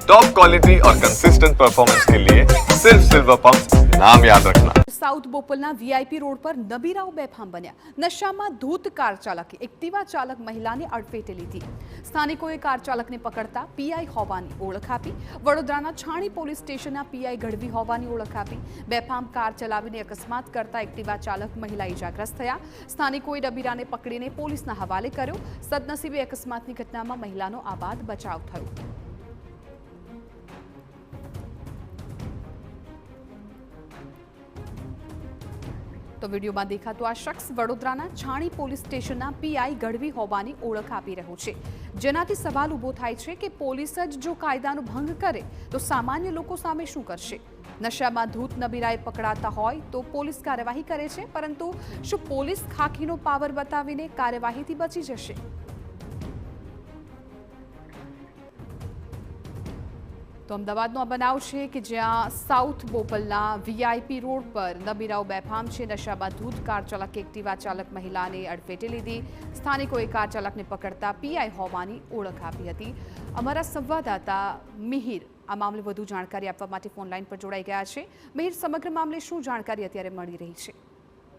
Top quality और consistent performance के लिए सिर्फ सिल्वर पंप नाम याद रखना। સાઉથ બોપલના વીઆઈપી રોડ પર નબીરાઓ બેફામ બન્યા। નશામાં ધૂત કાર ચાલકે એક્ટિવા ચાલક મહિલાને અડફેટે લીધી। સ્થાનિકોએ કાર ચાલકને પકડતા પીઆઈ હોવાની ઓળખ આપી। વડોદરાના છાણી પોલીસ સ્ટેશનના પીઆઈ ગઢવી હોવાની ઓળખ આપી। બેફામ કાર ચલાવીને અકસ્માત કરતા એક્ટિવા ચાલક મહિલા ઇજાગ્રસ્ત થયા। સ્થાનિકોએ નબીરાને પકડીને પોલીસના હવાલે કર્યો। સદનસીબે અકસ્માતની ઘટનામાં મહિલાનો આબાદ બચાવ થયો। તો વિડીયોમાં દેખાતો આ શખ્સ વડોદરાના છાણી પોલીસ સ્ટેશનના પીઆઈ ગઢવી હોવાની ઓળખ આપી રહ્યો છે, જેનાથી સવાલ ઊભો થાય છે કે પોલીસ જ જો કાયદાનો ભંગ કરે તો સામાન્ય લોકો સામે શું કરશે? નશામાં ધૂત નબીરાએ પકડાતા હોય તો પોલીસ કાર્યવાહી કરે છે, પરંતુ શું પોલીસ ખાખીનો પાવર બતાવીને કાર્યવાહીથી બચી જશે? તો અમદાવાદનો આ બનાવ છે કે જ્યાં સાઉથ બોપલના વીઆઈપી રોડ પર નબીરાઓ બેફામ છે। નશામાં ધૂત કાર ચાલકે એક્ટિવા ચાલક મહિલાને અડફેટે લીધી। સ્થાનિકોએ કાર ચાલકને પકડતા પીઆઈ હોવાની ઓળખ આપી હતી। અમારા સંવાદદાતા મિહિર આ મામલે વધુ જાણકારી આપવા માટે ફોનલાઈન પર જોડાઈ ગયા છે। મિહિર, સમગ્ર મામલે શું જાણકારી અત્યારે મળી રહી છે?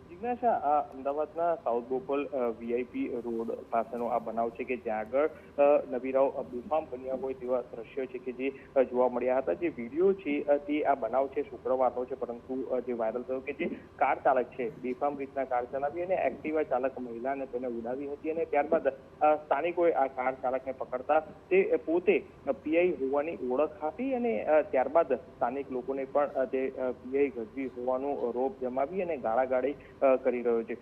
જિજ્ઞાસા, આ અમદાવાદના સાઉથ બોપલ વીઆઈપી રોડ પાસેનો આ બનાવ છે કે જ્યાં આગળ નબીરાઓ બેફામ બન્યા હોય તેવા દ્રશ્યો છે કે જે જોવા મળ્યા હતા। જે વિડીયો છે તે આ બનાવ છે શુક્રવારનો છે, પરંતુ જે વાયરલ થયો કે જે કાર ચાલક છે બેફામ રીતના કાર ચલાવી અને એક્ટિવા ચાલક મહિલાને તેને ઉડાવી હતી અને ત્યારબાદ સ્થાનિકોએ આ કાર ચાલકને પકડતા તે પોતે પીઆઈ હોવાની ઓળખ આપી અને ત્યારબાદ સ્થાનિક લોકોને પણ તે પીઆઈ ગઢવી હોવાનો રોપ જમાવી અને ગાળાગાળી કરી રહ્યો છે।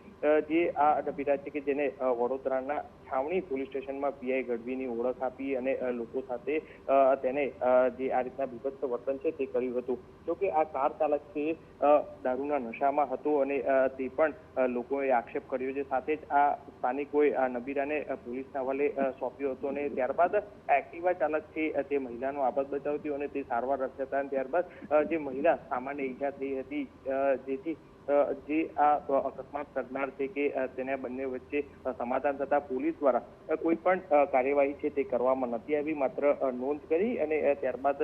જે આ નબીરા છે કે જેને વડોદરાના છાવણી પોલીસ સ્ટેશનમાં પીઆઈ ગઢવીની ઓળખ આપી અને લોકો સાથે તેને જે આ રીતના બીભત્સ વર્તન છે તે કર્યું હતું। જોકે આ કાર ચાલક છે દારૂના નશામાં હતો અને તે પણ લોકોએ આક્ષેપ કર્યો છે। સાથે જ આ સ્થાનિકોએ આ નબીરાને પોલીસના હવાલે સોંપ્યો હતો અને ત્યારબાદ એક્ટિવા ચાલક છે તે મહિલાનો આબાદ બચાવ થયો અને તે સારવાર અર્થે હતા। ત્યારબાદ જે મહિલા સામાન્ય ઈજા થઈ હતી, જેથી જે આ અકસ્માત કરનાર છે કે તેને બંને વચ્ચે સમાધાન થતા પોલીસ દ્વારા કોઈ પણ કાર્યવાહી છે તે કરવામાં નથી આવી, માત્ર નોંધ કરી અને ત્યારબાદ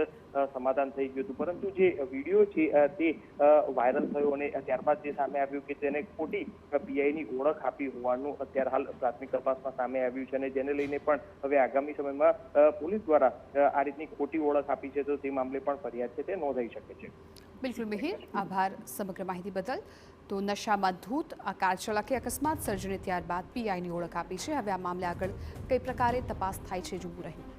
સમાધાન થઈ ગયું હતું। પરંતુ જે વિડીયો છે તે વાયરલ થયો અને ત્યારબાદ જે સામે આવ્યું કે તેને ખોટી પીઆઈની ઓળખ આપી હોવાનું અત્યારે હાલ પ્રાથમિક તપાસમાં સામે આવ્યું છે અને જેને લઈને પણ હવે આગામી સમયમાં પોલીસ દ્વારા આ રીતની ખોટી ઓળખ આપી છે તો તે મામલે પણ ફરિયાદ છે તે નોંધાઈ શકે છે। બિલકુલ મિહિર, આભાર સમગ્ર માહિતી બદલ। તો નશામાં ધૂત આ કાર ચાલકે અકસ્માત સર્જીને ત્યારબાદ પીઆઈની ઓળખ આપી છે। હવે આ મામલે આગળ કઈ પ્રકારે તપાસ થાય છે જોવું રહ્યું।